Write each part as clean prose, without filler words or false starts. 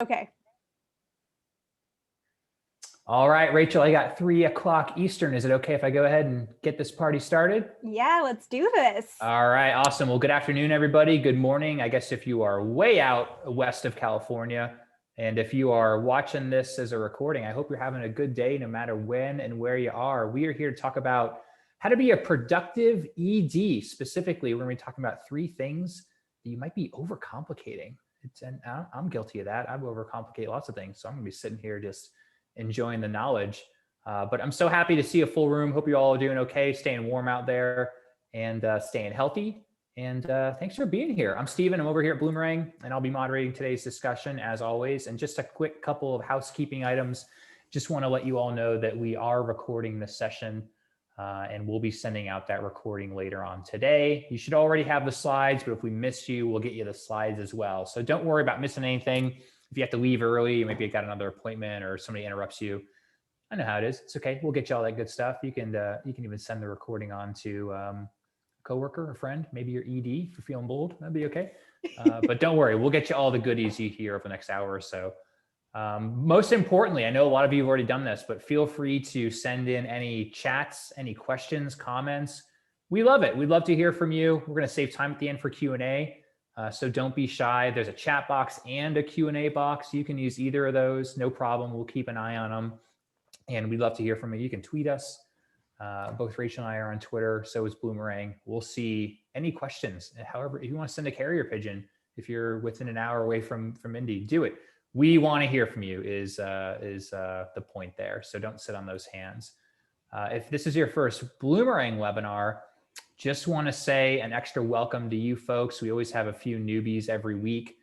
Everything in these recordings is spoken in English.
Okay. All right, Rachel, I got 3 o'clock Eastern. Is it okay if I go ahead and get this party started? Yeah, let's do this. All right, awesome. Well, good afternoon, everybody. Good morning. I guess if you are way out west of California, and if you are watching this as a recording, I hope you're having a good day no matter when and where you are. We are here to talk about how to be a productive ED. Specifically, we're going to be talking about 3 things that you might be overcomplicating. And I'm guilty of that. I overcomplicate lots of things. So I'm going to be sitting here just enjoying the knowledge. But I'm so happy to see a full room. Hope you all are doing okay, staying warm out there and staying healthy. And thanks for being here. I'm Steven. I'm over here at Bloomerang, and I'll be moderating today's discussion as always. And just a quick couple of housekeeping items. Just want to let you all know that we are recording this session, and we'll be sending out that recording later on today. You should already have the slides, but if we miss you, we'll get you the slides as well. So don't worry about missing anything. If you have to leave early, maybe you got another appointment or somebody interrupts you, I know how it is. It's okay. We'll get you all that good stuff. You can even send the recording on to a coworker, a friend, maybe your ED if you're feeling bold. That'd be okay. But don't worry, we'll get you all the goodies you hear over the next hour or so. Most importantly, I know a lot of you have already done this, but feel free to send in any chats, any questions, comments. We love it. We'd love to hear from you. We're going to save time at the end for Q&A. So don't be shy. There's a chat box and a Q&A box. You can use either of those. No problem. We'll keep an eye on them. And we'd love to hear from you. You can tweet us. Both Rachel and I are on Twitter. So is Bloomerang. We'll see any questions. However, if you want to send a carrier pigeon, if you're within an hour away from Indy, do it. We want to hear from you is the point there. So don't sit on those hands. If this is your first Bloomerang webinar, just want to say an extra welcome to you folks. We always have a few newbies every week.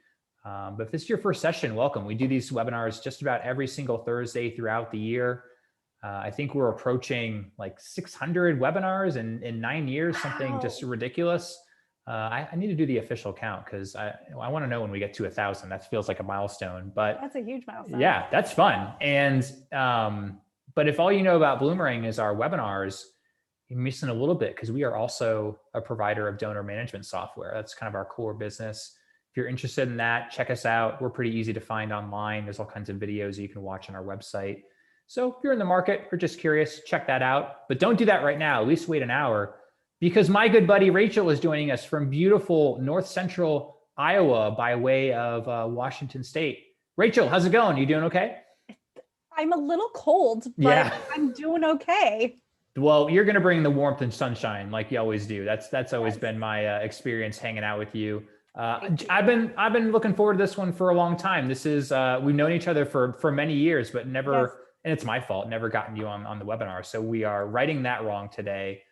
But if this is your first session, welcome. We do these webinars just about every single Thursday throughout the year. I think we're approaching like 600 webinars in 9 years, something just ridiculous. I need to do the official count because I want to know when we get to 1,000. That feels like a milestone, but That's a huge milestone. Yeah, that's fun. And but if all you know about Bloomerang is our webinars, you're missing a little bit because we are also a provider of donor management software. That's kind of our core business. If you're interested in that, check us out. We're pretty easy to find online. There's all kinds of videos you can watch on our website. So if you're in the market or just curious, check that out. But don't do that right now. At least wait an hour because my good buddy Rachel is joining us from beautiful North Central Iowa by way of Washington State. Rachel, how's it going? You doing okay? I'm a little cold, but I'm doing okay. Well, you're going to bring the warmth and sunshine like you always do. That's always been my experience hanging out with you. I've been looking forward to this one for a long time. This is we've known each other for many years, but never, and it's my fault, never gotten you on the webinar. So we are righting that wrong today.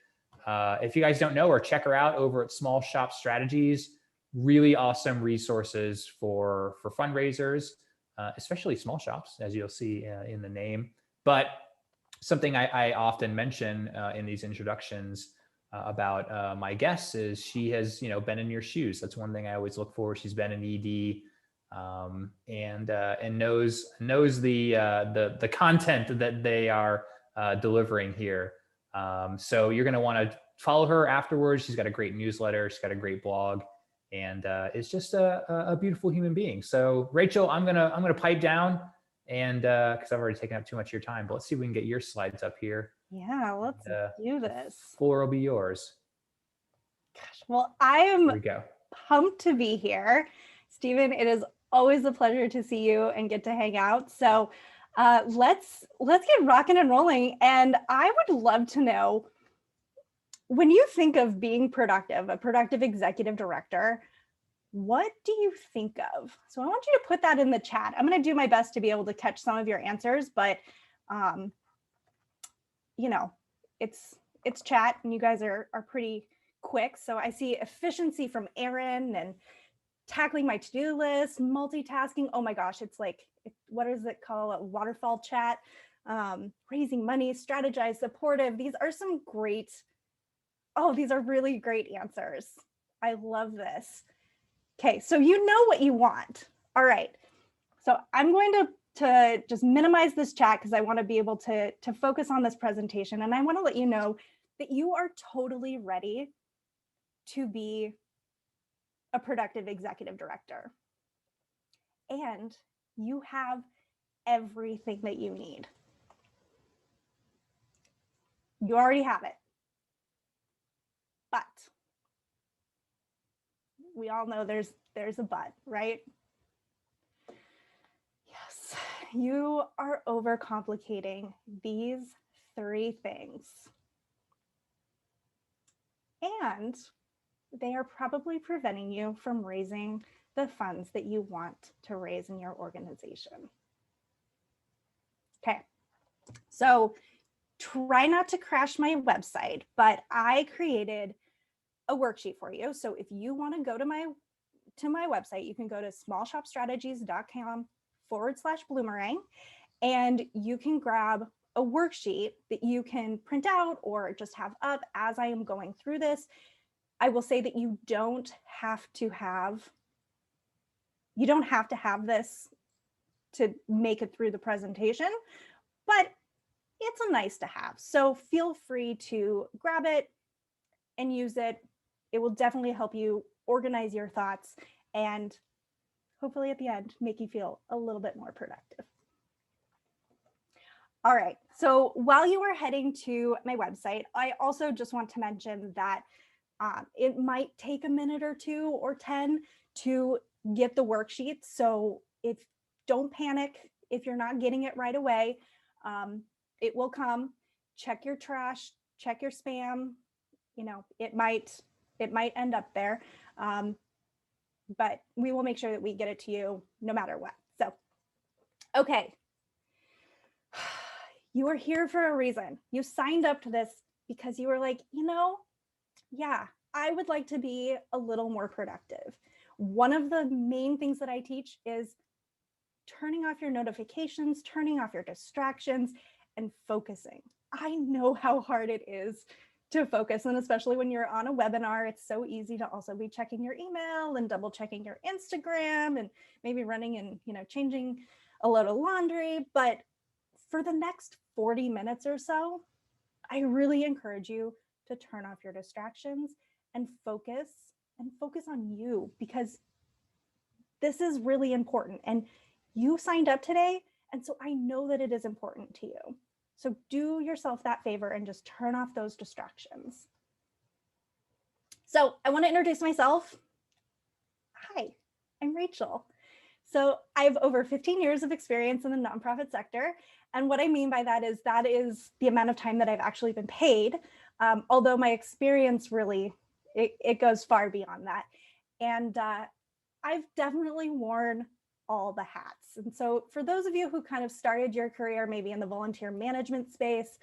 If you guys don't know her, check her out over at Small Shop Strategies. Really awesome resources for fundraisers, especially small shops, as you'll see in the name. But something I often mention in these introductions about my guests is she has been in your shoes. That's one thing I always look for. She's been an ED and knows the content that they are delivering here. So you're going to want to follow her afterwards. She's got a great newsletter. She's got a great blog, and is just a beautiful human being. So Rachel, I'm gonna pipe down, and because I've already taken up too much of your time, but let's see if we can get your slides up here. Yeah, let's do this. The floor will be yours. Gosh, well, I am pumped to be here. Steven, it is always a pleasure to see you and get to hang out. So let's get rocking and rolling. And I would love to know, when you think of being productive, a productive executive director, what do you think of? So I want you to put that in the chat. I'm going to do my best to be able to catch some of your answers, but it's chat and you guys are pretty quick. So I see efficiency from Aaron and tackling my to-do list, multitasking. Oh my gosh, it's like, what is it called? A waterfall chat, raising money, strategize, supportive. These are some great, these are really great answers. I love this. Okay, so you know what you want. All right, so I'm going to just minimize this chat because I want to be able to focus on this presentation. And I want to let you know that you are totally ready to be a productive executive director. And You have everything that you need. You already have it. But we all know there's a but, right? Yes, you are overcomplicating these 3 things. And they are probably preventing you from raising the funds that you want to raise in your organization. Okay, so try not to crash my website, but I created a worksheet for you. So if you want to go to my website, you can go to smallshopstrategies.com/bloomerang, and you can grab a worksheet that you can print out or just have up as I am going through this. I will say that you don't have to have this to make it through the presentation, but it's a nice to have. So feel free to grab it and use it. It will definitely help you organize your thoughts and hopefully at the end make you feel a little bit more productive. All right, so while you are heading to my website, I also just want to mention that it might take a minute or 2 or 10 to get the worksheet. So don't panic if you're not getting it right away. It will come. Check your trash, check your spam. You know, it might end up there, but we will make sure that we get it to you no matter what. So, okay. You are here for a reason. You signed up to this because you were like, yeah, I would like to be a little more productive. One of the main things that I teach is turning off your notifications, turning off your distractions, and focusing. I know how hard it is to focus, and especially when you're on a webinar, it's so easy to also be checking your email and double checking your Instagram and maybe running and changing a load of laundry. But for the next 40 minutes or so, I really encourage you to turn off your distractions and focus on you, because this is really important. And you signed up today, and so I know that it is important to you. So do yourself that favor and just turn off those distractions. So I want to introduce myself. Hi, I'm Rachel. So I have over 15 years of experience in the nonprofit sector. And what I mean by that is the amount of time that I've actually been paid. Although my experience really, it goes far beyond that. And I've definitely worn all the hats. And so for those of you who kind of started your career maybe in the volunteer management space,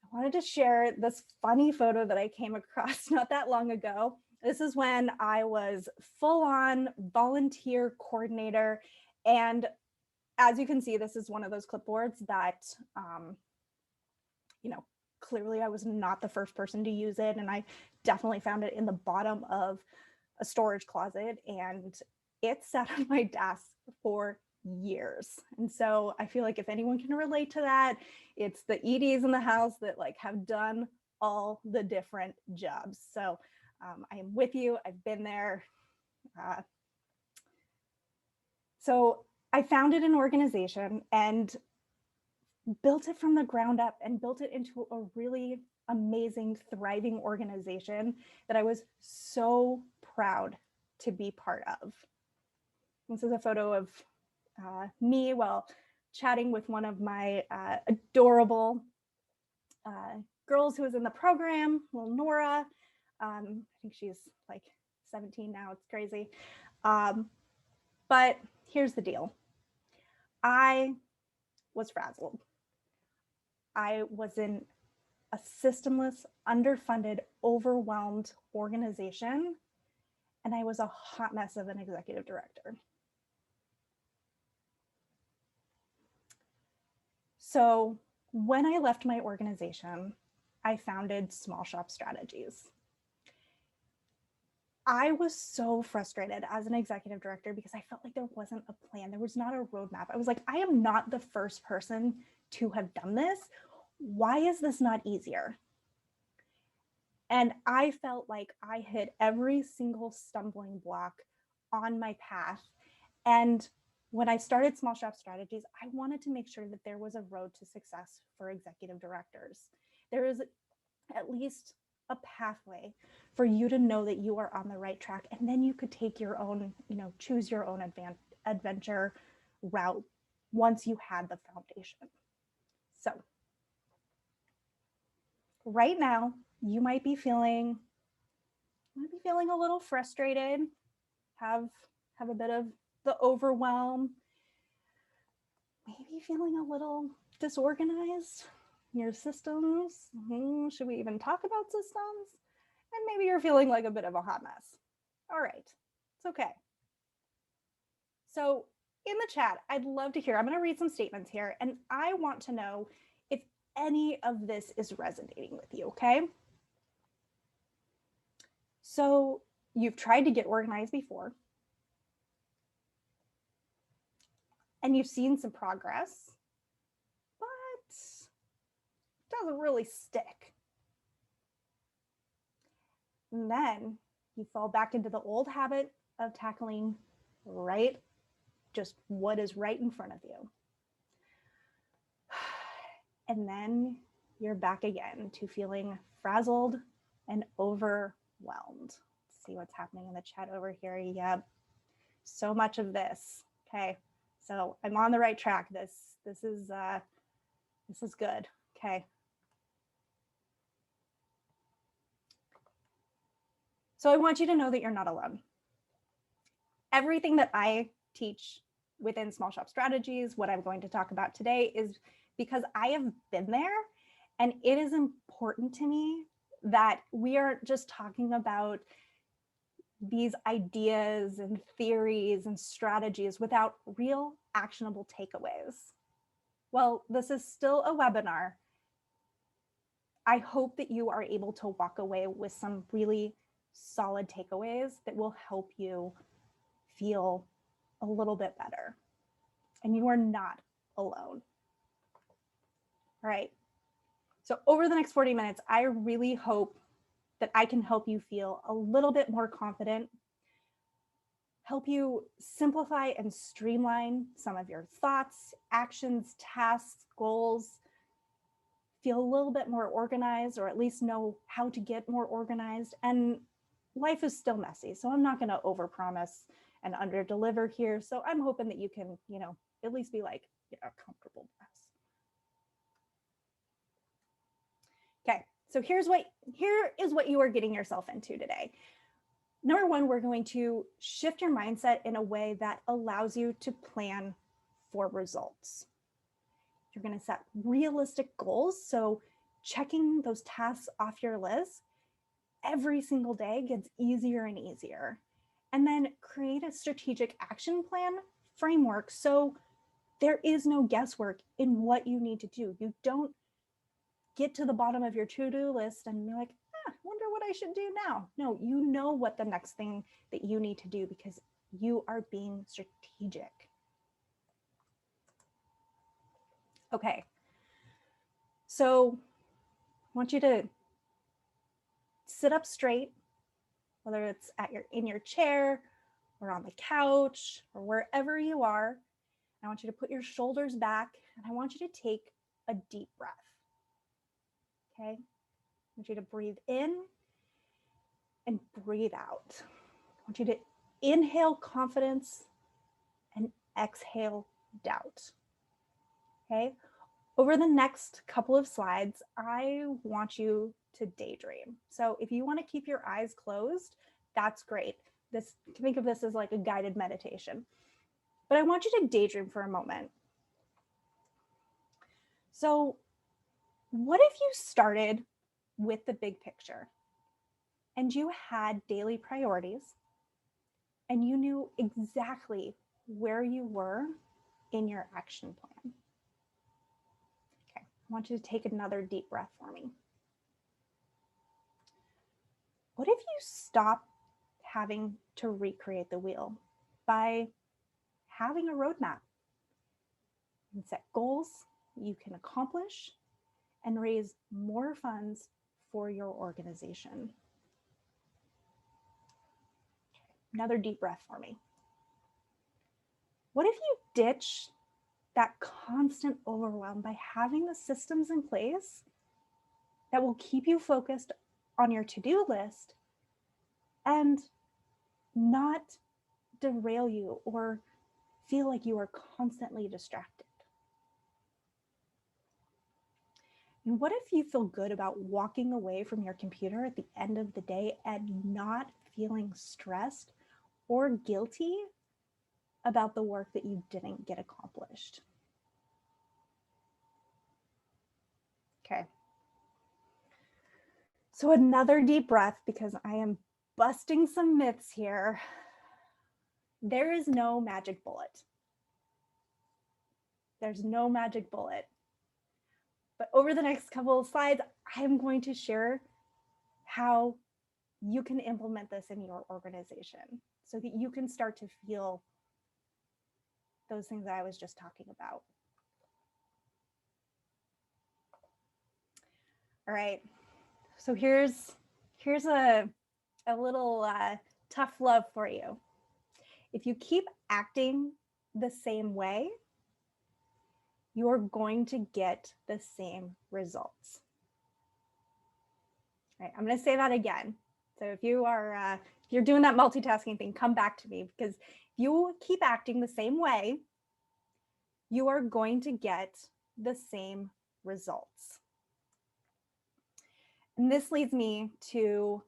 I wanted to share this funny photo that I came across not that long ago. This is when I was full-on volunteer coordinator. And as you can see, this is one of those clipboards that, clearly I was not the first person to use it. And I definitely found it in the bottom of a storage closet, and it sat on my desk for years. And so I feel like if anyone can relate to that, it's the EDs in the house that have done all the different jobs. So I am with you. I've been there. So I founded an organization and built it from the ground up and built it into a really amazing, thriving organization that I was so proud to be part of. This is a photo of me while chatting with one of my adorable girls who was in the program, little Nora. I think she's like 17 now, it's crazy. But here's the deal. I was frazzled. I was in a systemless, underfunded, overwhelmed organization, and I was a hot mess of an executive director. So when I left my organization, I founded Small Shop Strategies. I was so frustrated as an executive director because I felt like there wasn't a plan. There was not a roadmap. I was like, I am not the first person to have done this. Why is this not easier? And I felt like I hit every single stumbling block on my path. And when I started Small Shop Strategies, I wanted to make sure that there was a road to success for executive directors. There is at least a pathway for you to know that you are on the right track, and then you could take your own, choose your own adventure route once you had the foundation. So right now, you might be feeling a little frustrated, have a bit of the overwhelm, maybe feeling a little disorganized in your systems. Should we even talk about systems? And maybe you're feeling like a bit of a hot mess. All right, it's okay. So in the chat, I'd love to hear, I'm going to read some statements here, and I want to know if any of this is resonating with you, okay? So you've tried to get organized before, and you've seen some progress, but it doesn't really stick. And then you fall back into the old habit of tackling just what is right in front of you. And then you're back again to feeling frazzled and overwhelmed. Let's see what's happening in the chat over here. Yep. So much of this. Okay. So I'm on the right track. This is good. Okay. So I want you to know that you're not alone. Everything that I teach within Small Shop Strategies, what I'm going to talk about today, is because I have been there, and it is important to me that we aren't just talking about these ideas and theories and strategies without real actionable takeaways. Well, this is still a webinar. I hope that you are able to walk away with some really solid takeaways that will help you feel a little bit better. And you are not alone. All right. So over the next 40 minutes, I really hope that I can help you feel a little bit more confident, help you simplify and streamline some of your thoughts, actions, tasks, goals, feel a little bit more organized, or at least know how to get more organized. And life is still messy, so I'm not going to overpromise and underdeliver here. So I'm hoping that you can, at least be like, a comfortable mess. Okay, so here is what you are getting yourself into today. Number one, we're going to shift your mindset in a way that allows you to plan for results. You're going to set realistic goals. So checking those tasks off your list every single day gets easier and easier. And then create a strategic action plan framework so there is no guesswork in what you need to do. You don't get to the bottom of your to-do list and be like, wonder what I should do now. No, you know what the next thing that you need to do because you are being strategic. Okay, so I want you to sit up straight, whether it's in your chair or on the couch or wherever you are. I want you to put your shoulders back, and I want you to take a deep breath. Okay, I want you to breathe in and breathe out. I want you to inhale confidence and exhale doubt. Okay, over the next couple of slides, I want you to daydream. So if you want to keep your eyes closed, that's great. Think of this as like a guided meditation. But I want you to daydream for a moment. So what if you started with the big picture and you had daily priorities and you knew exactly where you were in your action plan? Okay, I want you to take another deep breath for me. What if you stop having to recreate the wheel by having a roadmap and set goals you can accomplish and raise more funds for your organization? Okay, another deep breath for me. What if you ditch that constant overwhelm by having the systems in place that will keep you focused on your to-do list and not derail you or feel like you are constantly distracted? And what if you feel good about walking away from your computer at the end of the day and not feeling stressed or guilty about the work that you didn't get accomplished? Okay. So another deep breath, because I am busting some myths here. There is no magic bullet. There's no magic bullet. But over the next couple of slides, I am going to share how you can implement this in your organization so that you can start to feel those things that I was just talking about. All right, so here's a little tough love for you. If you keep acting the same way, you're going to get the same results. All right, I'm going to say that again. So if you're doing that multitasking thing, come back to me, because if you keep acting the same way, you are going to get the same results. And this leads me to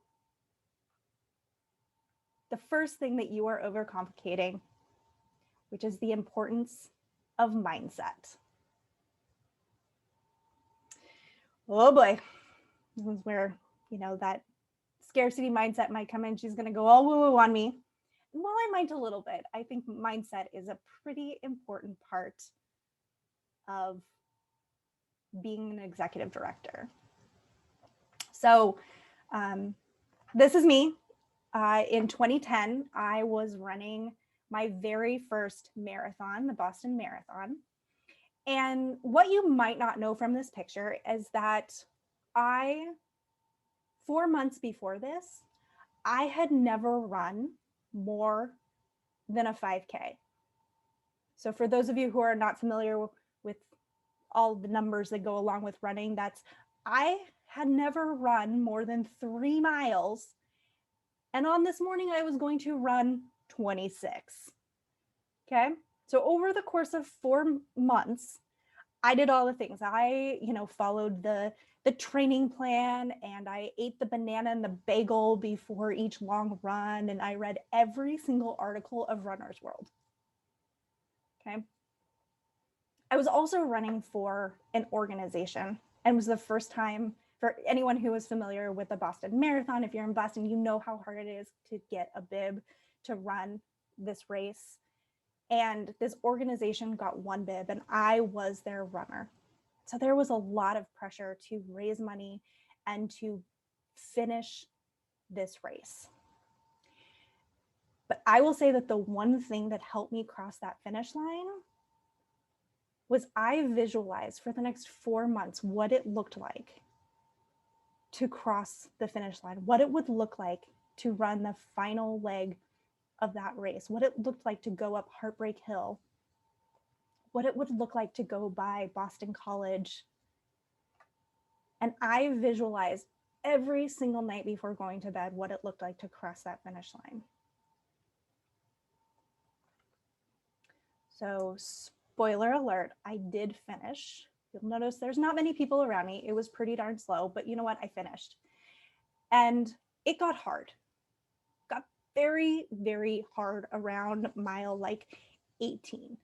the first thing that you are overcomplicating, which is the importance of mindset. Oh boy, this is where, that scarcity mindset might come in. She's going to go all woo-woo on me. And while I might a little bit, I think mindset is a pretty important part of being an executive director. So this is me. In 2010, I was running my very first marathon, the Boston Marathon. And what you might not know from this picture is that 4 months before this, I had never run more than a 5K. So for those of you who are not familiar with all the numbers that go along with running, I had never run more than 3 miles. And on this morning, I was going to run 26. Okay. So over the course of 4 months, I did all the things. I, followed the training plan, and I ate the banana and the bagel before each long run. And I read every single article of Runner's World. Okay. I was also running for an organization, and it was the first time for anyone who is familiar with the Boston Marathon. If you're in Boston, you know how hard it is to get a bib to run this race. And this organization got 1 bib, and I was their runner. So there was a lot of pressure to raise money and to finish this race. But I will say that the one thing that helped me cross that finish line was I visualized for the next 4 months what it looked like to cross the finish line, what it would look like to run the final leg of that race, what it looked like to go up Heartbreak Hill, what it would look like to go by Boston College. And I visualized every single night before going to bed what it looked like to cross that finish line. So spoiler alert, I did finish. You'll notice there's not many people around me. It was pretty darn slow, but you know what? I finished. And it got hard. Got very, very hard around mile 18.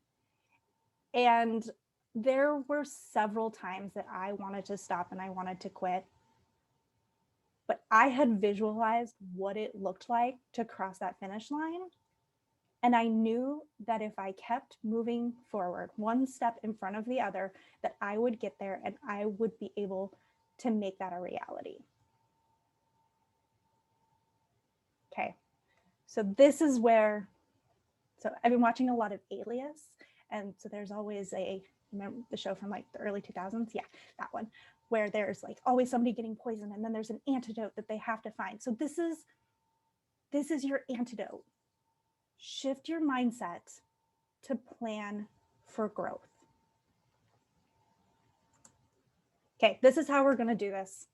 And there were several times that I wanted to stop and I wanted to quit. But I had visualized what it looked like to cross that finish line. And I knew that if I kept moving forward, one step in front of the other, that I would get there and I would be able to make that a reality. Okay, so this is where, so I've been watching a lot of Alias. And so there's always remember the show from the early 2000s? Yeah, that one, where there's always somebody getting poisoned and then there's an antidote that they have to find. So this is your antidote. Shift your mindset to plan for growth. Okay, this is how we're going to do this.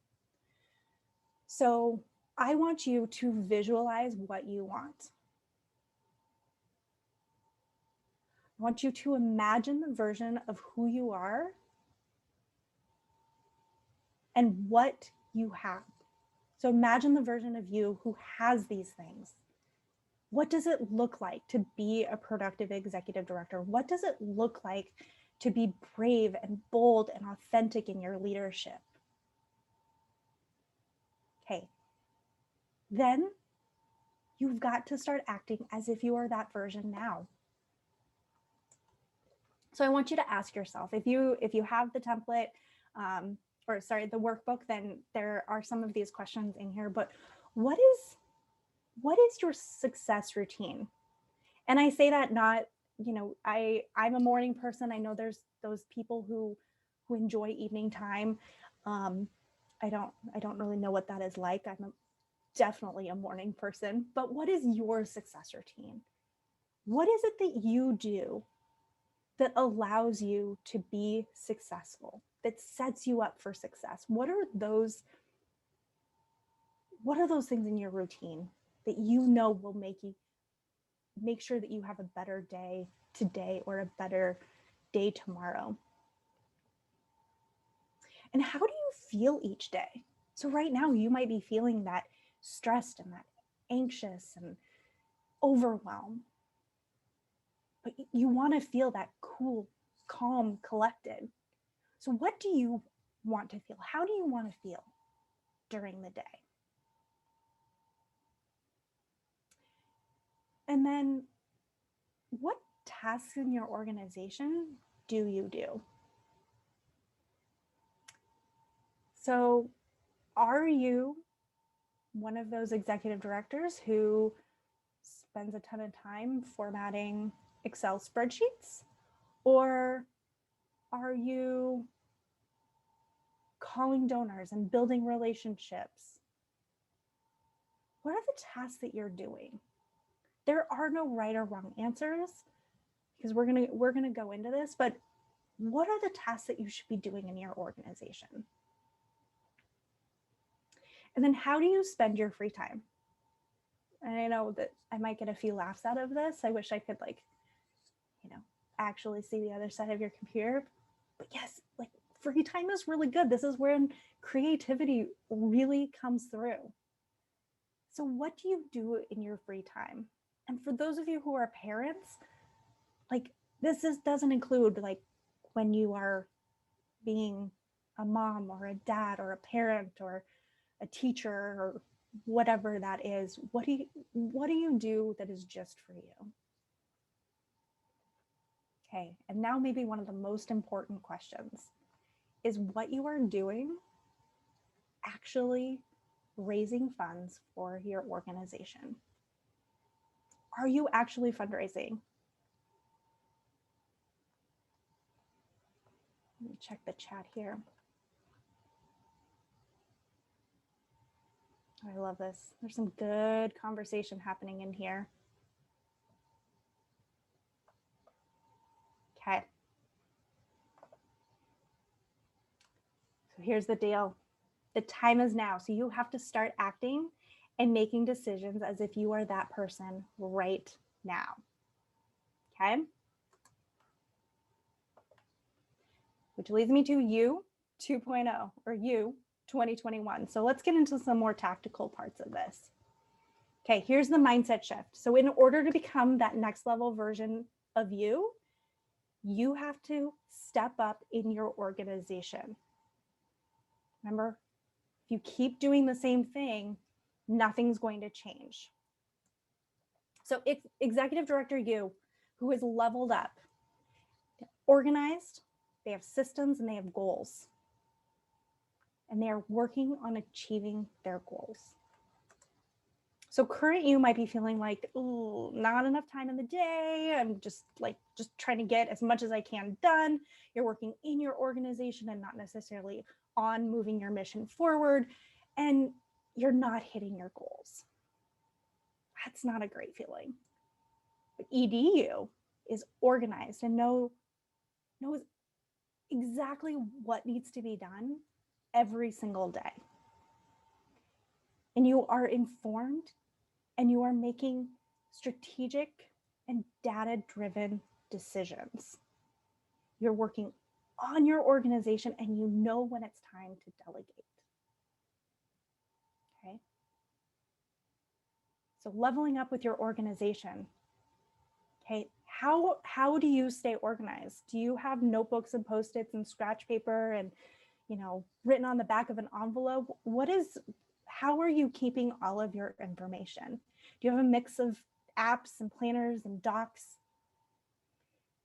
So I want you to visualize what you want. I want you to imagine the version of who you are and what you have. So imagine the version of you who has these things. What does it look like to be a productive executive director? What does it look like to be brave and bold and authentic in your leadership? Okay. Then you've got to start acting as if you are that version now. So I want you to ask yourself, if you have the template, the workbook, then there are some of these questions in here, but what is your success routine? And I say that not, I'm a morning person. I know there's those people who enjoy evening time. I don't really know what that is like. I'm definitely a morning person, but what is your success routine? What is it that you do that allows you to be successful, that sets you up for success? What are those things in your routine that you know will make sure that you have a better day today or a better day tomorrow? And how do you feel each day? So right now you might be feeling that stressed and that anxious and overwhelmed, but you want to feel that cool, calm, collected. So what do you want to feel? How do you want to feel during the day? And then what tasks in your organization do you do? So are you one of those executive directors who spends a ton of time formatting Excel spreadsheets? Or are you calling donors and building relationships? What are the tasks that you're doing? There are no right or wrong answers because we're gonna go into this, but what are the tasks that you should be doing in your organization? And then how do you spend your free time? And I know that I might get a few laughs out of this. I wish I could actually see the other side of your computer. But yes, free time is really good. This is when creativity really comes through. So what do you do in your free time? And for those of you who are parents, this doesn't include when you are being a mom or a dad or a parent or a teacher or whatever that is. What do you do that is just for you? Okay, and now maybe one of the most important questions is what you are doing actually raising funds for your organization? Are you actually fundraising? Let me check the chat here. I love this. There's some good conversation happening in here. Okay. So here's the deal. The time is now. So you have to start acting and making decisions as if you are that person right now. Okay. Which leads me to you 2.0 or you 2021. So let's get into some more tactical parts of this. Okay, here's the mindset shift. So in order to become that next level version of you, you have to step up in your organization. Remember, if you keep doing the same thing, nothing's going to change. So it's executive director you who is leveled up, organized, they have systems and they have goals. And they are working on achieving their goals. So current you might be feeling like, oh, not enough time in the day. I'm just trying to get as much as I can done. You're working in your organization and not necessarily on moving your mission forward. And you're not hitting your goals. That's not a great feeling. But ED you, is organized and knows exactly what needs to be done every single day. And you are informed and you are making strategic and data-driven decisions. You're working on your organization and you know when it's time to delegate. Okay. So leveling up with your organization. Okay. How do you stay organized? Do you have notebooks and Post-its and scratch paper and, written on the back of an envelope? How are you keeping all of your information? Do you have a mix of apps and planners and docs?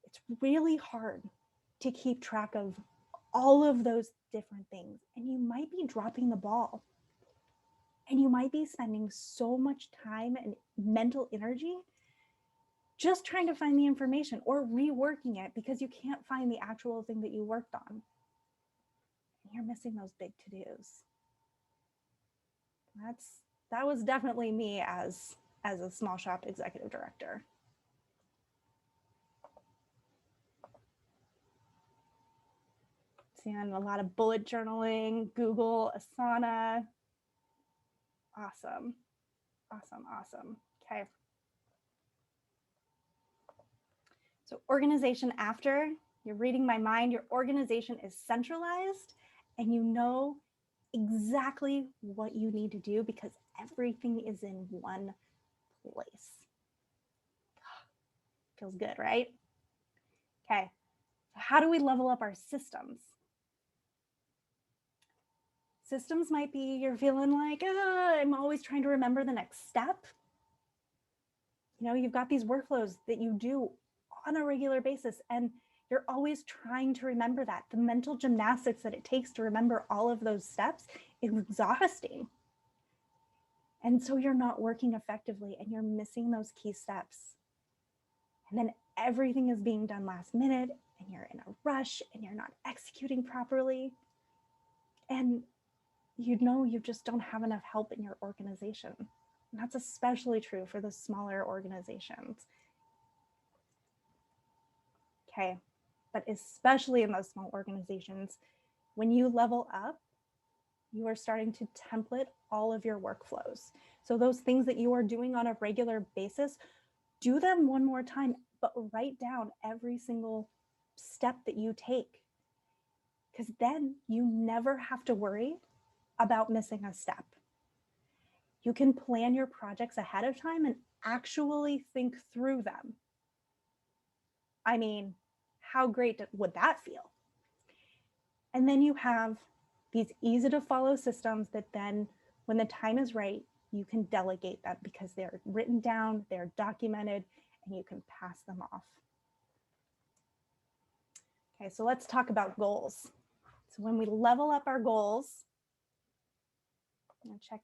It's really hard to keep track of all of those different things. And you might be dropping the ball. And you might be spending so much time and mental energy just trying to find the information or reworking it because you can't find the actual thing that you worked on. And you're missing those big to-dos. That was definitely me as a small shop executive director. Seeing a lot of bullet journaling, Google, Asana. Awesome. Okay. So organization after, you're reading my mind, your organization is centralized and you know exactly what you need to do because everything is in one place. Feels good, right? Okay. So how do we level up our systems? Systems might be you're feeling like, I'm always trying to remember the next step. You've got these workflows that you do on a regular basis and you're always trying to remember that. The mental gymnastics that it takes to remember all of those steps is exhausting. And so you're not working effectively and you're missing those key steps. And then everything is being done last minute and you're in a rush and you're not executing properly. And you just don't have enough help in your organization. And that's especially true for the smaller organizations. Okay, but especially in those small organizations, when you level up, you are starting to template all of your workflows. So those things that you are doing on a regular basis, do them one more time, but write down every single step that you take. Because then you never have to worry about missing a step. You can plan your projects ahead of time and actually think through them. I mean, how great would that feel? And then you have these easy to follow systems that then, when the time is right, you can delegate them because they're written down, they're documented, and you can pass them off. Okay, so let's talk about goals. So when we level up our goals, I'm gonna check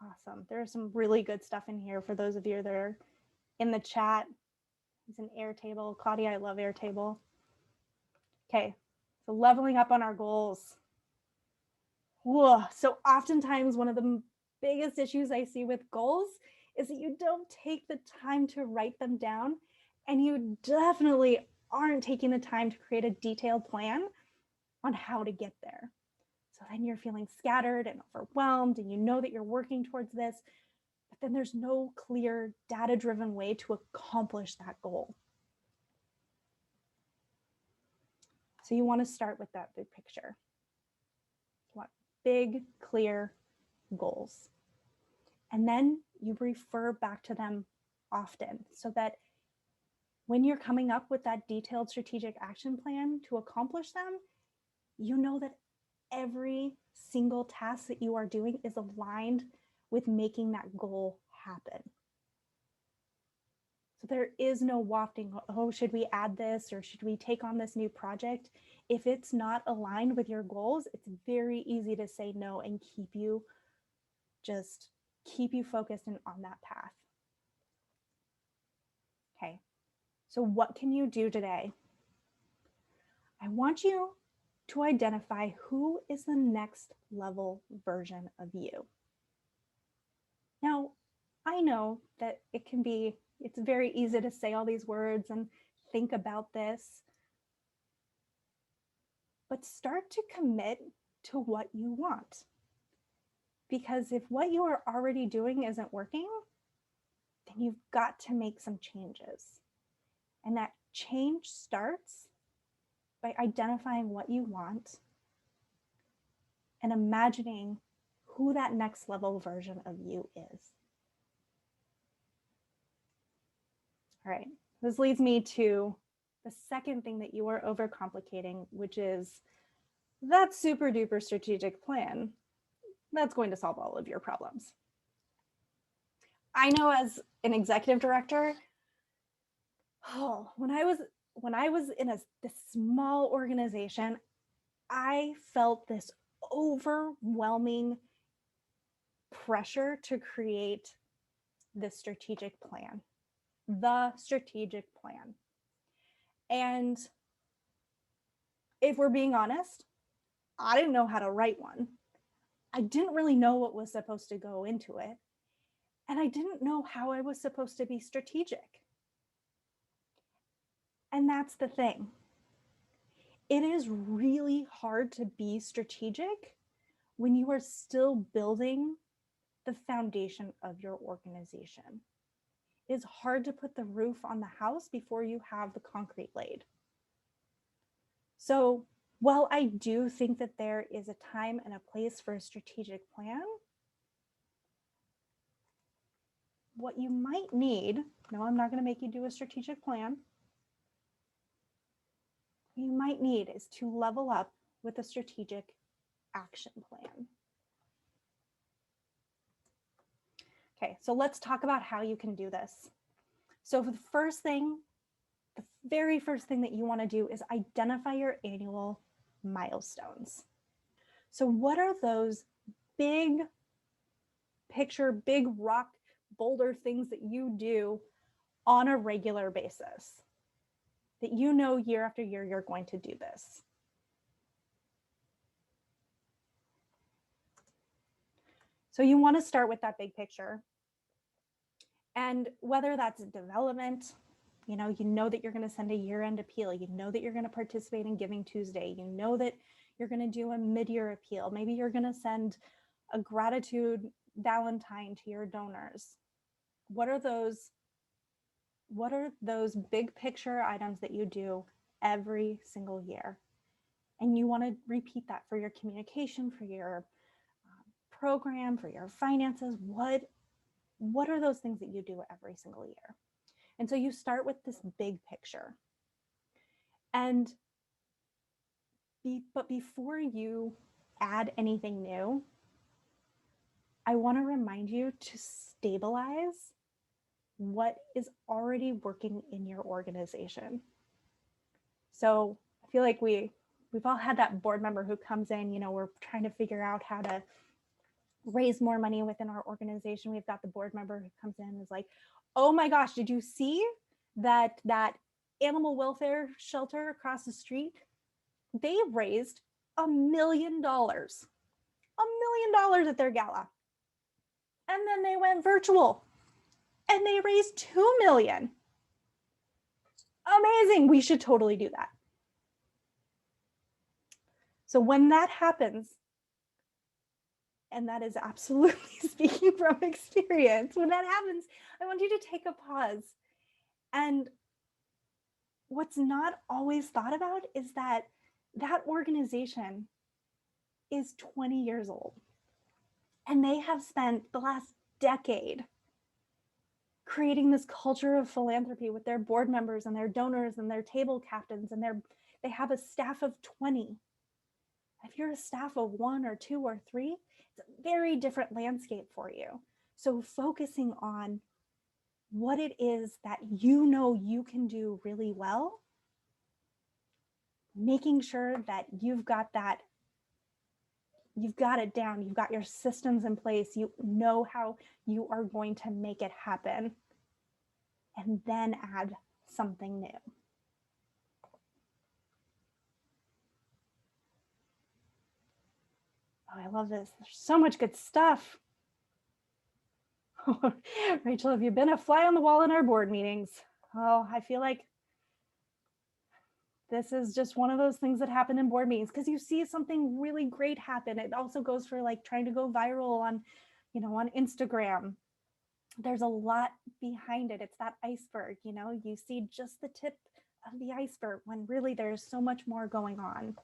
awesome. There's some really good stuff in here for those of you that are in the chat. It's an Airtable. Claudia, I love Airtable. Okay, so leveling up on our goals. Whoa. So oftentimes one of the biggest issues I see with goals is that you don't take the time to write them down, and you definitely aren't taking the time to create a detailed plan on how to get there. So then you're feeling scattered and overwhelmed, and you know that you're working towards this, but then there's no clear data-driven way to accomplish that goal. So you want to start with that big picture. You want big, clear goals. And then you refer back to them often so that when you're coming up with that detailed strategic action plan to accomplish them, you know that every single task that you are doing is aligned with making that goal happen. So there is no wafting, oh, should we add this or should we take on this new project? If it's not aligned with your goals, it's very easy to say no and keep you focused and on that path. Okay, so what can you do today? I want you to identify who is the next level version of you. Now, I know that it can be It's very easy to say all these words and think about this, but start to commit to what you want. Because if what you are already doing isn't working, then you've got to make some changes. And that change starts by identifying what you want and imagining who that next level version of you is. All right, this leads me to the second thing that you are overcomplicating, which is that super duper strategic plan that's going to solve all of your problems. I know as an executive director, when I was in this small organization, I felt this overwhelming pressure to create this strategic plan, the strategic plan. And if we're being honest, I didn't know how to write one. I didn't really know what was supposed to go into it. And I didn't know how I was supposed to be strategic. And that's the thing. It is really hard to be strategic when you are still building the foundation of your organization. It's hard to put the roof on the house before you have the concrete laid. So while I do think that there is a time and a place for a strategic plan, what you might need, no, I'm not going to make you do a strategic plan. What you might need is to level up with a strategic action plan. Okay, so let's talk about how you can do this. So for the very first thing that you want to do is identify your annual milestones. So what are those big picture, big rock boulder things that you do on a regular basis that you know year after year you're going to do this? So you want to start with that big picture. And whether that's development, you know that you're going to send a year-end appeal, you know that you're going to participate in Giving Tuesday, you know that you're going to do a mid-year appeal, maybe you're going to send a gratitude Valentine to your donors. What are those big picture items that you do every single year? And you want to repeat that for your communication, for your program, for your finances. What are those things that you do every single year? And so you start with this big picture. But before you add anything new, I want to remind you to stabilize what is already working in your organization. So I feel like we've all had that board member who comes in, we're trying to figure out how to raise more money within our organization. We've got the board member who comes in and is like, oh my gosh, did you see that animal welfare shelter across the street? They raised $1 million at their gala. And then they went virtual and they raised 2 million. Amazing. We should totally do that. So when that happens, and that is absolutely speaking from experience, when that happens, I want you to take a pause. And what's not always thought about is that organization is 20 years old. And they have spent the last decade creating this culture of philanthropy with their board members and their donors and their table captains, and they have a staff of 20. If you're a staff of 1 or 2 or 3, it's a very different landscape for you. So focusing on what it is that you can do really well, making sure that you've got it down, you've got your systems in place, you know how you are going to make it happen, and then add something new. Oh, I love this. There's so much good stuff. Rachel, have you been a fly on the wall in our board meetings? Oh, I feel like this is just one of those things that happen in board meetings because you see something really great happen. It also goes for like trying to go viral on, on Instagram. There's a lot behind it. It's that iceberg, you see just the tip of the iceberg when really there's so much more going on.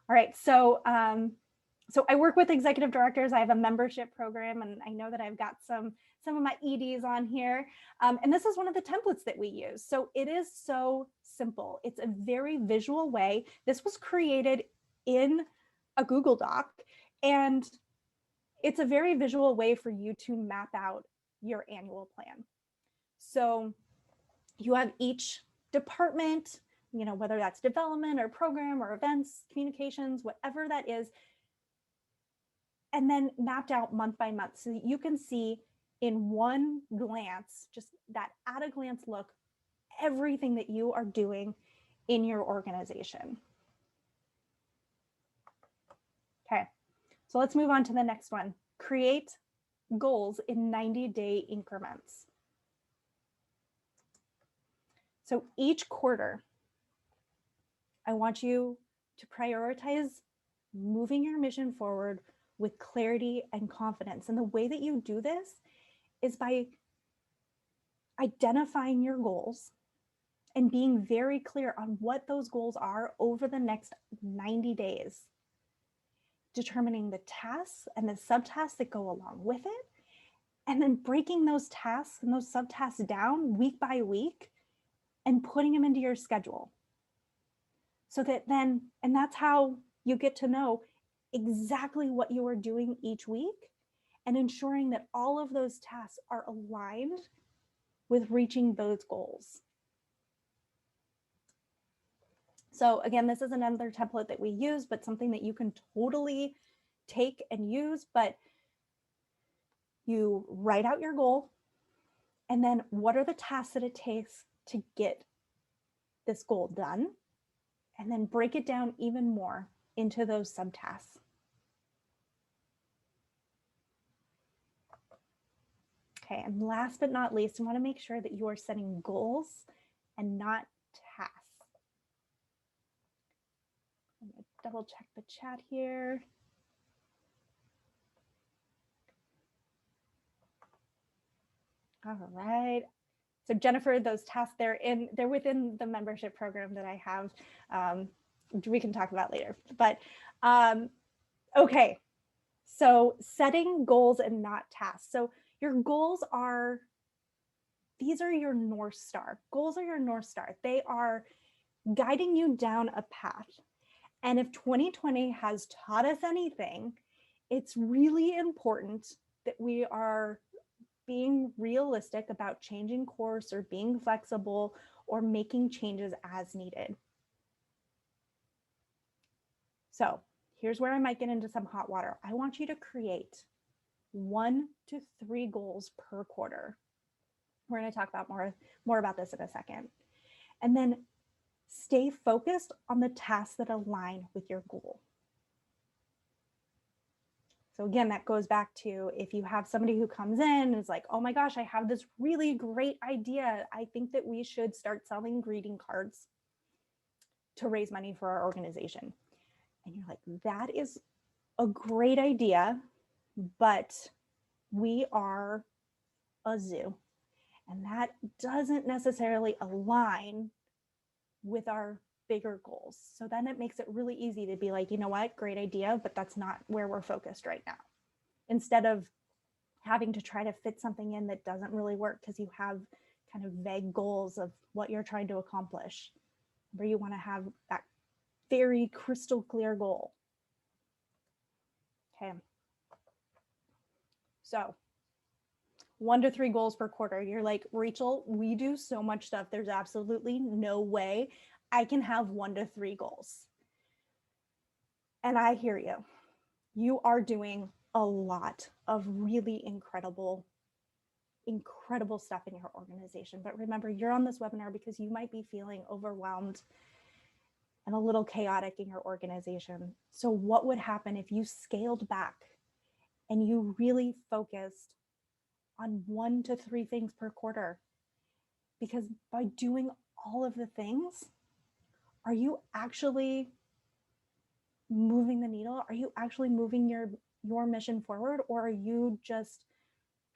All right, so I work with executive directors. I have a membership program, and I know that I've got some of my EDs on here. And this is one of the templates that we use. So it is so simple. It's a very visual way. This was created in a Google Doc, and it's a very visual way for you to map out your annual plan. So you have each department, whether that's development or program or events, communications, whatever that is, and then mapped out month by month so that you can see in one glance, just that at a glance look, everything that you are doing in your organization. Okay, so let's move on to the next one. Create goals in 90-day increments. So each quarter, I want you to prioritize moving your mission forward with clarity and confidence. And the way that you do this is by identifying your goals and being very clear on what those goals are over the next 90 days, determining the tasks and the subtasks that go along with it, and then breaking those tasks and those subtasks down week by week and putting them into your schedule. So that then, and that's how you get to know exactly what you are doing each week and ensuring that all of those tasks are aligned with reaching those goals. So again, this is another template that we use, but something that you can totally take and use, but you write out your goal and then what are the tasks that it takes to get this goal done, and then break it down even more into those subtasks. Okay, and last but not least, I want to make sure that you are setting goals and not tasks. I'm going to double check the chat here. All right. So Jennifer, those tasks, they're within the membership program that I have, which we can talk about later. But okay, so setting goals and not tasks. So your goals are, these are your North Star. Goals are your North Star. They are guiding you down a path. And if 2020 has taught us anything, it's really important that we are being realistic about changing course or being flexible or making changes as needed. So here's where I might get into some hot water. I want you to create 1 to 3 goals per quarter. We're going to talk about more about this in a second. And then stay focused on the tasks that align with your goal. So again, that goes back to if you have somebody who comes in and is like, oh my gosh, I have this really great idea. I think that we should start selling greeting cards to raise money for our organization. And you're like, that is a great idea, but we are a zoo. And that doesn't necessarily align with our bigger goals. So then it makes it really easy to be like, you know what, great idea, but that's not where we're focused right now. Instead of having to try to fit something in that doesn't really work because you have kind of vague goals of what you're trying to accomplish, where you want to have that very crystal clear goal. Okay. So 1 to 3 goals per quarter. You're like, Rachel, we do so much stuff. There's absolutely no way I can have 1 to 3 goals. And I hear you. You are doing a lot of really incredible stuff in your organization. But remember, you're on this webinar because you might be feeling overwhelmed and a little chaotic in your organization. So what would happen if you scaled back and you really focused on 1 to 3 things per quarter. Because by doing all of the things, are you actually moving the needle? Are you actually moving your mission forward, or are you just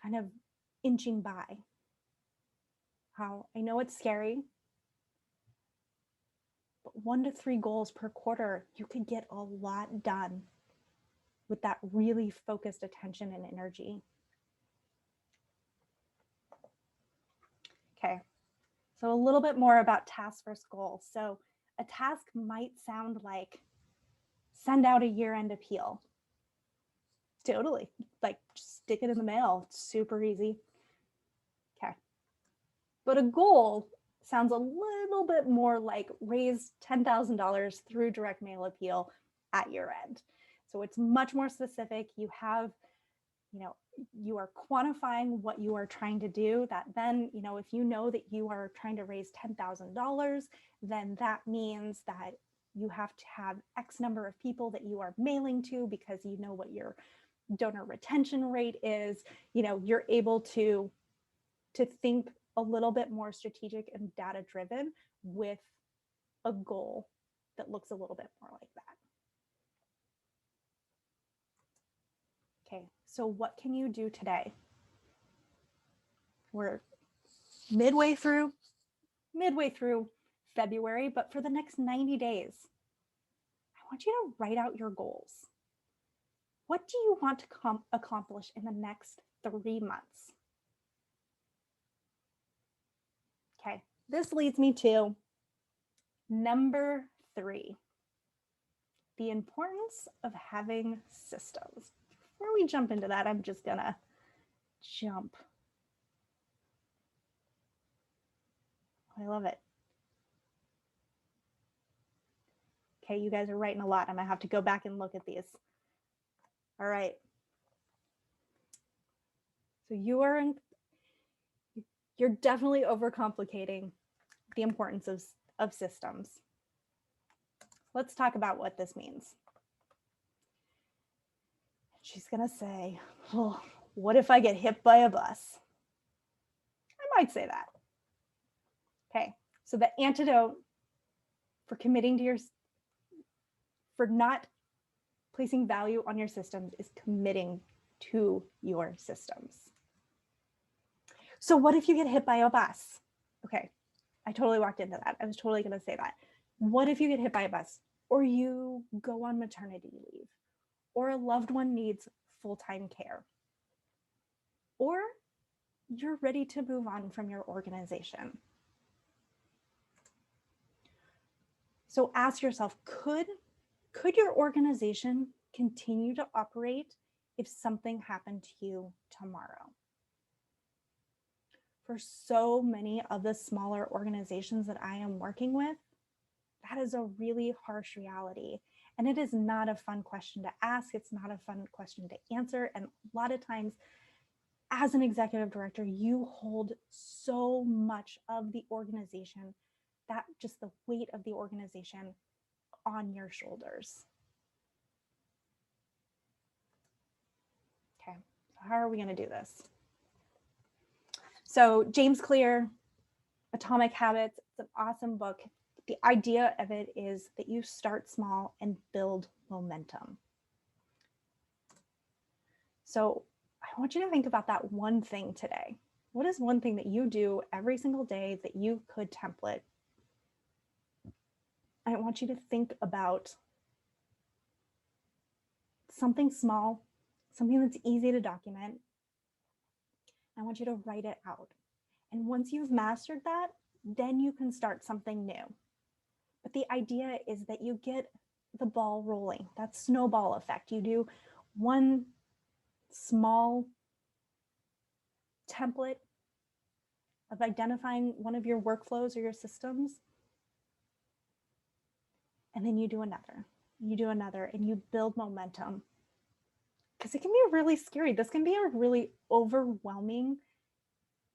kind of inching by? How I know it's scary, but 1 to 3 goals per quarter, you could get a lot done with that really focused attention and energy. Okay, so a little bit more about task versus goal. So a task might sound like send out a year-end appeal. Totally, like just stick it in the mail, it's super easy. Okay, but a goal sounds a little bit more like raise $10,000 through direct mail appeal at year end. So it's much more specific. You have, you are quantifying what you are trying to do. That then, if you know that you are trying to raise $10,000, then that means that you have to have X number of people that you are mailing to, because you know what your donor retention rate is. You're able to think a little bit more strategic and data driven with a goal that looks a little bit more like that. Okay, so what can you do today? We're midway through February, but for the next 90 days, I want you to write out your goals. What do you want to accomplish in the next 3 months? Okay, this leads me to number 3, the importance of having systems. Before we jump into that, I'm just gonna jump. I love it. Okay, you guys are writing a lot. I'm gonna have to go back and look at these. All right. So you're definitely overcomplicating the importance of systems. Let's talk about what this means. She's gonna say, well, what if I get hit by a bus? I might say that. Okay, so the antidote for for not placing value on your systems is committing to your systems. So what if you get hit by a bus? Okay, I totally walked into that. I was totally gonna say that. What if you get hit by a bus, or you go on maternity leave, or a loved one needs full-time care, or you're ready to move on from your organization? So ask yourself, could your organization continue to operate if something happened to you tomorrow? For so many of the smaller organizations that I am working with, that is a really harsh reality. And it is not a fun question to ask. It's not a fun question to answer. And a lot of times, as an executive director, you hold so much of the organization, that just the weight of the organization on your shoulders. Okay, so how are we going to do this? So James Clear, Atomic Habits, it's an awesome book. The idea of it is that you start small and build momentum. So I want you to think about that one thing today. What is one thing that you do every single day that you could template? I want you to think about something small, something that's easy to document. I want you to write it out. And once you've mastered that, then you can start something new. But the idea is that you get the ball rolling. That snowball effect. You do one small template of identifying one of your workflows or your systems, and then you do another, and you build momentum. Because it can be really scary. This can be a really overwhelming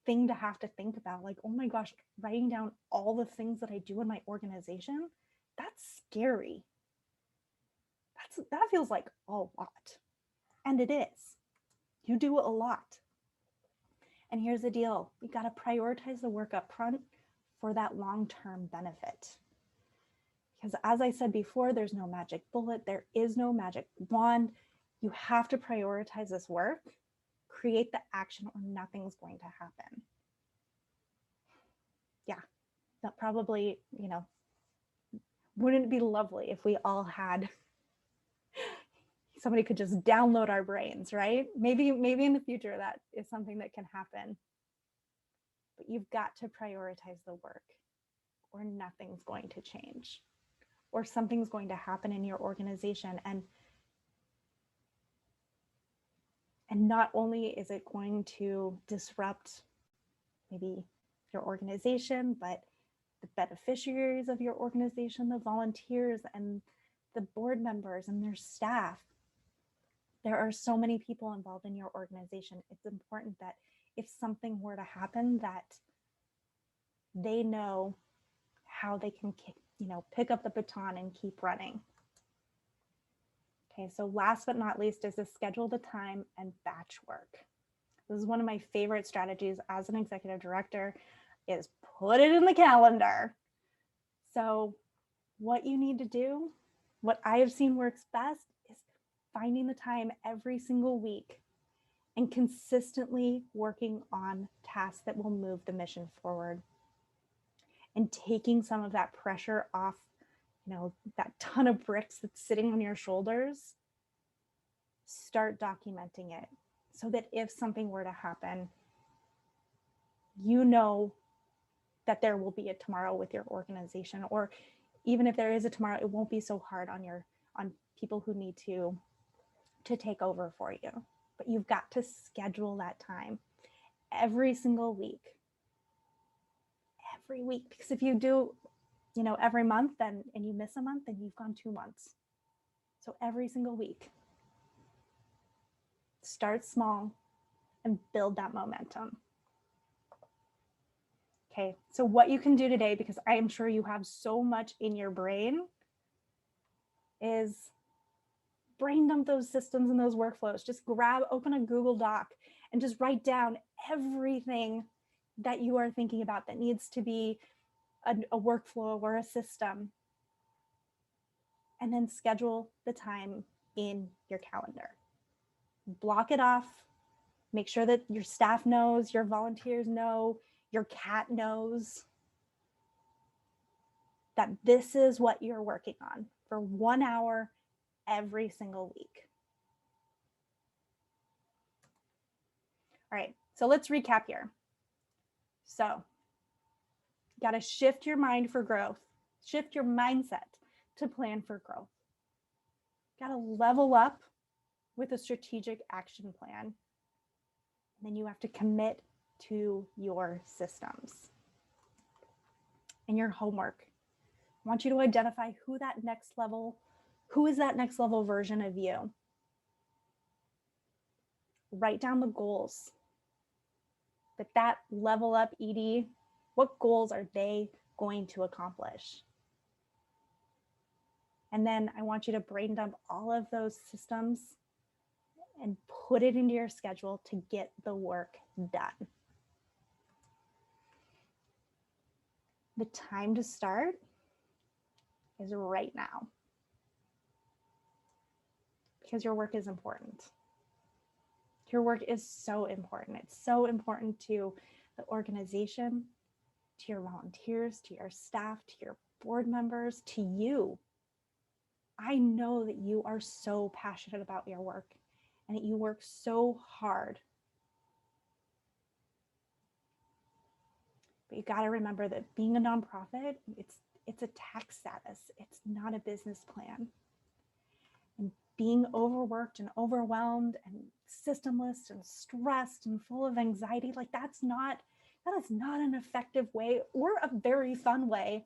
thing to have to think about. Like, oh my gosh, writing down all the things that I do in my organization, that's scary. That feels like a lot. And it is. You do a lot. And here's the deal. You got to prioritize the work up front for that long-term benefit. Because as I said before, there's no magic bullet. There is no magic wand. You have to prioritize this work, create the action, or nothing's going to happen. Yeah, that probably, wouldn't it be lovely if we all had somebody could just download our brains, right? Maybe in the future that is something that can happen. But you've got to prioritize the work, or nothing's going to change, or something's going to happen in your organization. And not only is it going to disrupt maybe your organization, but the beneficiaries of your organization, the volunteers and the board members and their staff. There are so many people involved in your organization. It's important that if something were to happen, that they know how they can, pick up the baton and keep running. Okay, so last but not least is to schedule the time and batch work. This is one of my favorite strategies as an executive director, is put it in the calendar. So what you need to do, what I have seen works best, is finding the time every single week and consistently working on tasks that will move the mission forward, and taking some of that pressure off, that ton of bricks that's sitting on your shoulders. Start documenting it so that if something were to happen, that there will be a tomorrow with your organization, or even if there is a tomorrow, it won't be so hard on people who need to take over for you. But you've got to schedule that time every single week. Every week, because if you do, every month, and you miss a month, then you've gone 2 months. So every single week, start small and build that momentum. Okay, so what you can do today, because I am sure you have so much in your brain, is brain dump those systems and those workflows. Just open a Google Doc and just write down everything that you are thinking about that needs to be a workflow or a system, and then schedule the time in your calendar. Block it off. Make sure that your staff knows, your volunteers know, your cat knows that this is what you're working on for 1 hour every single week. All right, so let's recap here. So you got to shift your mind for growth, shift your mindset to plan for growth. Got to level up with a strategic action plan. And then you have to commit to your systems. And your homework, I want you to identify who is that next level version of you. Write down the goals. That level up ED, what goals are they going to accomplish? And then I want you to brain dump all of those systems and put it into your schedule to get the work done. The time to start is right now, because your work is important. Your work is so important. It's so important to the organization, to your volunteers, to your staff, to your board members, to you. I know that you are so passionate about your work and that you work so hard. But you got to remember that being a nonprofit, it's a tax status. It's not a business plan. And being overworked and overwhelmed and systemless and stressed and full of anxiety, that is not an effective way or a very fun way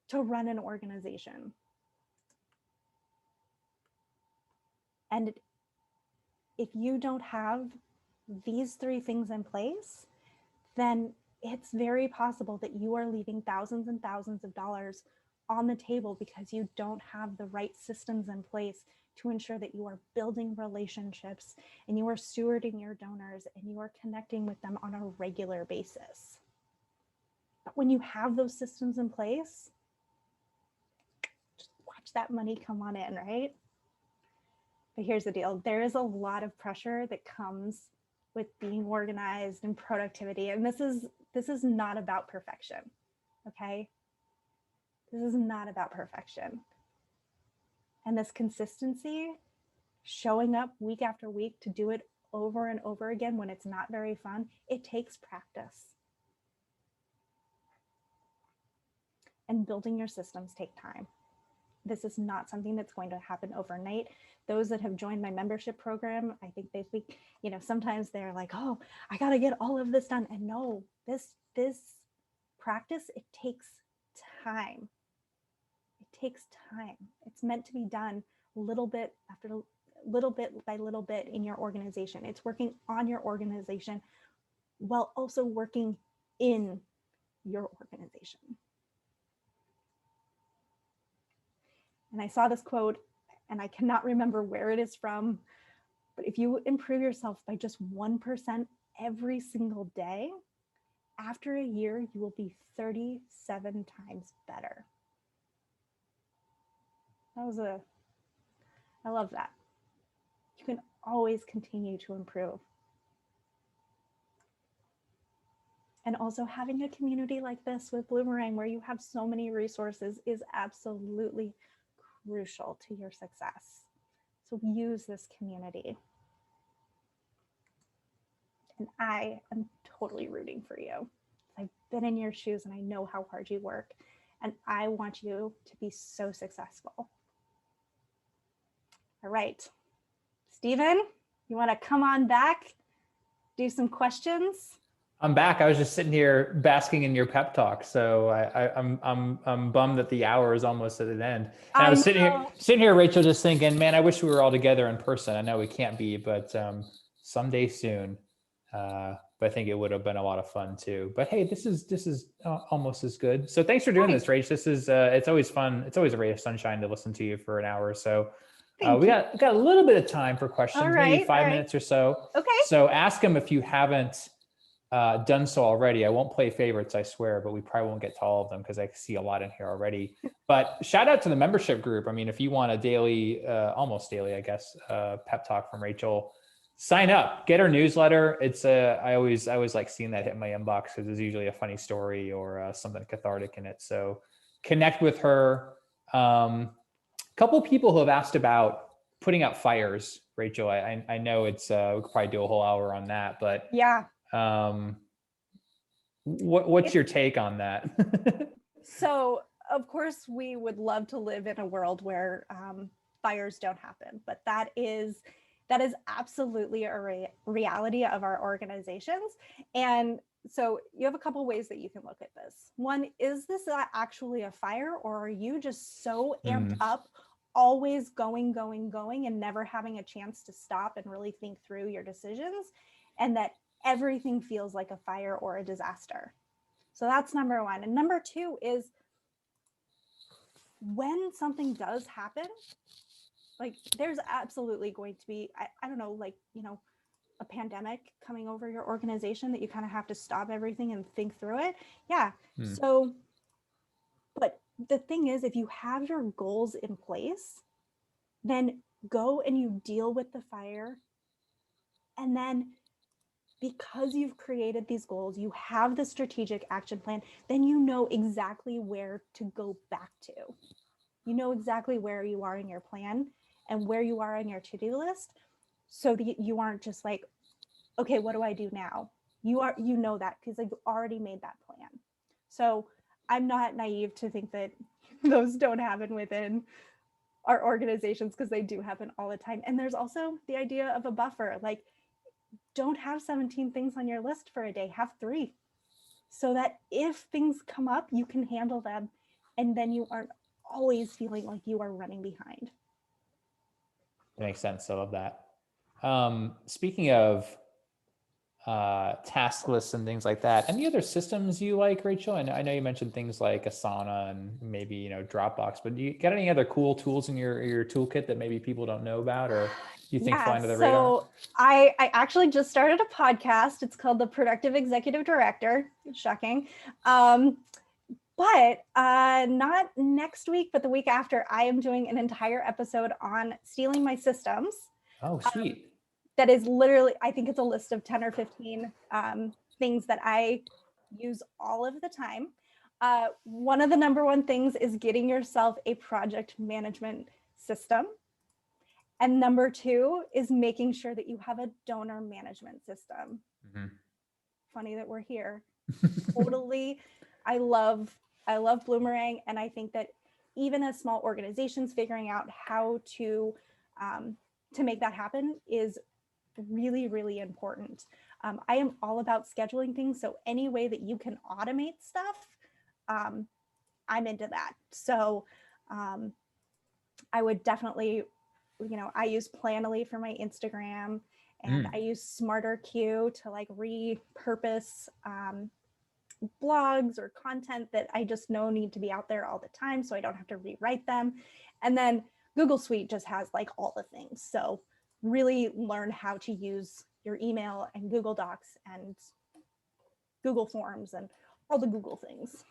to run an organization. And if you don't have these 3 things in place, then it's very possible that you are leaving thousands and thousands of dollars on the table because you don't have the right systems in place to ensure that you are building relationships and you are stewarding your donors and you are connecting with them on a regular basis. But when you have those systems in place, just watch that money come on in, right? But here's the deal. There is a lot of pressure that comes with being organized and productivity. And this is not about perfection, okay? This is not about perfection. And this consistency, showing up week after week to do it over and over again when it's not very fun, it takes practice. And building your systems take time. This is not something that's going to happen overnight. Those that have joined my membership program, I think they think, sometimes they're like, oh, I got to get all of this done. And no, this practice, it takes time. It takes time. It's meant to be done little bit after little bit by little bit in your organization. It's working on your organization while also working in your organization. And I saw this quote, and I cannot remember where it is from, but if you improve yourself by just 1% every single day, after a year, you will be 37 times better. I love that. You can always continue to improve. And also having a community like this with Bloomerang, where you have so many resources, is absolutely crucial to your success. So use this community. And I am totally rooting for you. I've been in your shoes and I know how hard you work. And I want you to be so successful. All right. Stephen, you want to come on back, do some questions? I'm back. I was just sitting here basking in your pep talk. So I'm bummed that the hour is almost at an end. And I was sitting here, Rachel, just thinking, man, I wish we were all together in person. I know we can't be, but someday soon. But I think it would have been a lot of fun too. But hey, this is almost as good. So thanks for doing this, Rach. This is it's always fun. It's always a ray of sunshine to listen to you for an hour or so. We got a little bit of time for questions, maybe 5 minutes or so. Okay. So ask them if you haven't done so already. I won't play favorites, I swear, but we probably won't get to all of them because I see a lot in here already. But shout out to the membership group. I mean, if you want a daily, almost daily, I guess, pep talk from Rachel, sign up, get her newsletter. It's I always like seeing that hit my inbox because there's usually a funny story or something cathartic in it. So connect with her. A couple of people who have asked about putting out fires, Rachel. I know it's we could probably do a whole hour on that, but yeah. What's your take on that? So, of course, we would love to live in a world where fires don't happen, but that is absolutely a reality of our organizations. And so you have a couple ways that you can look at this. One, is this actually a fire, or are you just so amped up, always going, and never having a chance to stop and really think through your decisions, and that everything feels like a fire or a disaster? So that's number one. And number two is, when something does happen, like there's absolutely going to be, I don't know, like, a pandemic coming over your organization that you kind of have to stop everything and think through it. Yeah. So, but the thing is, if you have your goals in place, then go and you deal with the fire. And then because you've created these goals, you have the strategic action plan, then you know exactly where to go back to. You know exactly where you are in your plan and where you are on your to-do list, so that you aren't just like, okay, what do I do now? You know that because you've already made that plan. So I'm not naive to think that those don't happen within our organizations, because they do happen all the time. And there's also the idea of a buffer. Like, don't have 17 things on your list for a day, have 3, so that if things come up, you can handle them, and then you aren't always feeling like you are running behind. That makes sense. I love that. Speaking of task lists and things like that. Any other systems you like, Rachel? I know you mentioned things like Asana and maybe, Dropbox, but do you got any other cool tools in your toolkit that maybe people don't know about or you think fly under the radar? So I actually just started a podcast. It's called The Productive Executive Director. Shocking. But not next week, but the week after, I am doing an entire episode on stealing my systems. Oh, sweet. That is literally, I think it's a list of 10 or 15 things that I use all of the time. One of the number one things is getting yourself a project management system. And number two is making sure that you have a donor management system. Mm-hmm. Funny that we're here. Totally. I love Bloomerang. And I think that even as small organizations, figuring out how to make that happen is really, really important. I am all about scheduling things. So any way that you can automate stuff, I'm into that. So I would definitely, I use Planoly for my Instagram, and I use SmarterQ to like repurpose blogs or content that I just know need to be out there all the time, so I don't have to rewrite them. And then Google Suite just has like all the things. So really learn how to use your email and Google Docs and Google Forms and all the Google things.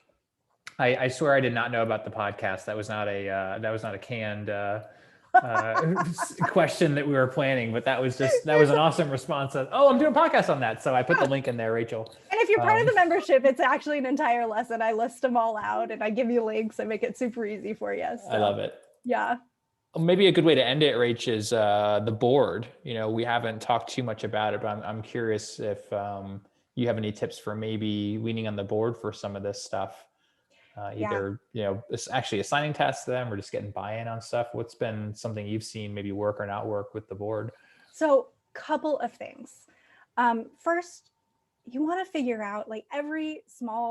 I swear I did not know about the podcast. That was not a canned question that we were planning, but that was an awesome response. I'm doing a podcast on that. So I put the link in there, Rachel. And if you're part of the membership, it's actually an entire lesson. I list them all out and I give you links. I make it super easy for you. So, I love it. Yeah. Maybe a good way to end it, Rach, is the board. We haven't talked too much about it, but I'm curious if you have any tips for maybe leaning on the board for some of this stuff. Either, actually assigning tasks to them or just getting buy-in on stuff. What's been something you've seen maybe work or not work with the board? So couple of things. First, you want to figure out, like, every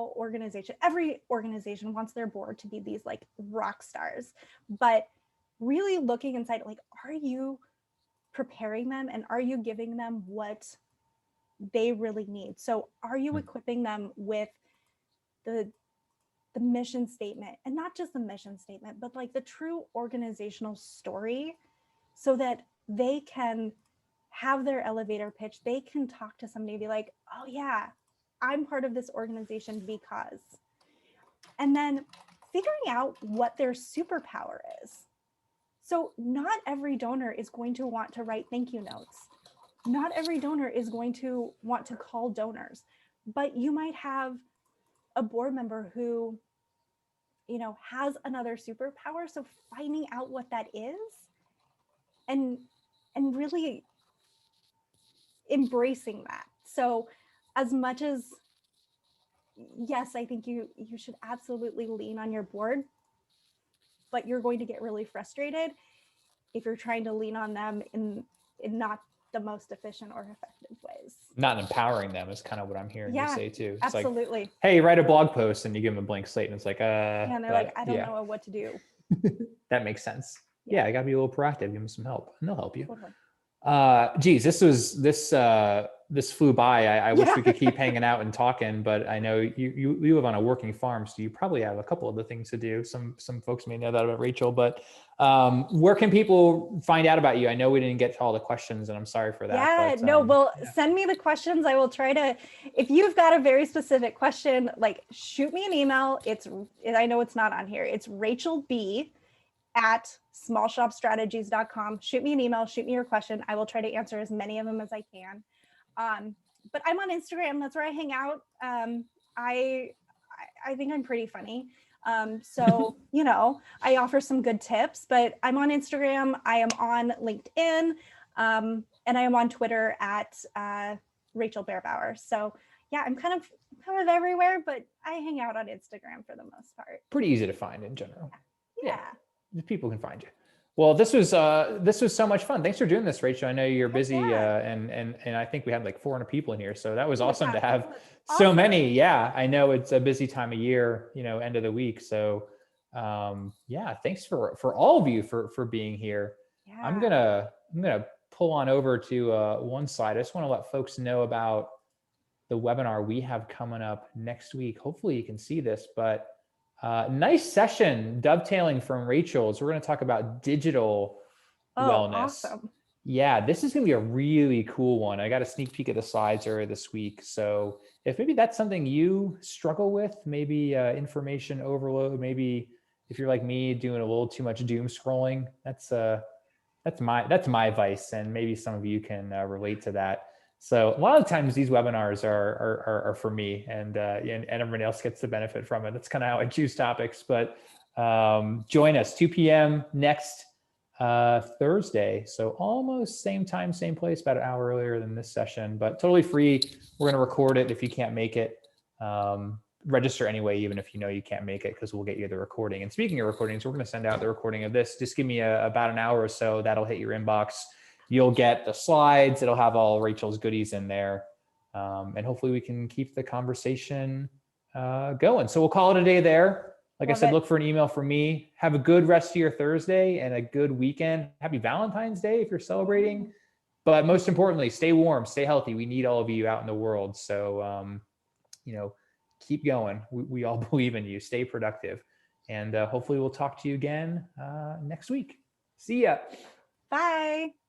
organization wants their board to be these like rock stars, but really looking inside, like, are you preparing them and are you giving them what they really need? So are you equipping them with the mission statement, and not just the mission statement, but like the true organizational story, so that they can have their elevator pitch. They can talk to somebody and be like, oh yeah, I'm part of this organization because. And then figuring out what their superpower is. So not every donor is going to want to write thank you notes. Not every donor is going to want to call donors, but you might have a board member who, has another superpower. So finding out what that is and really embracing that. So as much as, yes, I think you should absolutely lean on your board, but you're going to get really frustrated if you're trying to lean on them in not the most efficient or effective ways. Not empowering them is kind of what I'm hearing you say too. It's absolutely. Like, hey, write a blog post, and you give them a blank slate, and it's like, and they're like, I don't know what to do. That makes sense. Yeah, I gotta be a little proactive, give them some help, and they'll help you. Totally. Geez, this flew by. I wish we could keep hanging out and talking, but I know you live on a working farm, so you probably have a couple other things to do. Some folks may know that about Rachel, but where can people find out about you? I know we didn't get to all the questions, and I'm sorry for that. Send me the questions. I will try to, if you've got a very specific question, like, shoot me an email. I know it's not on here. It's rachelb@smallshopstrategies.com. Shoot me an email, shoot me your question. I will try to answer as many of them as I can. But I'm on Instagram. That's where I hang out. I think I'm pretty funny. So, I offer some good tips, but I'm on Instagram. I am on LinkedIn. And I am on Twitter at Rachel Bearbower. So yeah, I'm kind of everywhere, but I hang out on Instagram for the most part. Pretty easy to find in general. Yeah. People can find you. Well, this was so much fun. Thanks for doing this, Rachel. I know you're busy, and I think we had like 400 people in here, so that was awesome to have so many. Yeah, I know it's a busy time of year, end of the week. So, thanks for all of you for being here. Yeah. I'm gonna pull on over to one slide. I just want to let folks know about the webinar we have coming up next week. Hopefully you can see this, but nice session dovetailing from Rachel's. We're going to talk about digital wellness. Awesome. Yeah, this is going to be a really cool one. I got a sneak peek at the slides earlier this week. So if maybe that's something you struggle with, maybe information overload, maybe if you're like me doing a little too much doom scrolling, that's my vice, and maybe some of you can relate to that. So a lot of times these webinars are for me, and everyone else gets the benefit from it. That's kind of how I choose topics. But join us 2 p.m. next Thursday. So almost same time, same place, about an hour earlier than this session, but totally free. We're going to record it if you can't make it. Register anyway, even if you know you can't make it, because we'll get you the recording. And speaking of recordings, we're going to send out the recording of this. Just give me about an hour or so. That'll hit your inbox. You'll get the slides. It'll have all Rachel's goodies in there. And hopefully we can keep the conversation going. So we'll call it a day there. Like I said, look for an email from me. Have a good rest of your Thursday and a good weekend. Happy Valentine's Day if you're celebrating. But most importantly, stay warm, stay healthy. We need all of you out in the world. So, keep going. We all believe in you. Stay productive. And hopefully we'll talk to you again next week. See ya. Bye.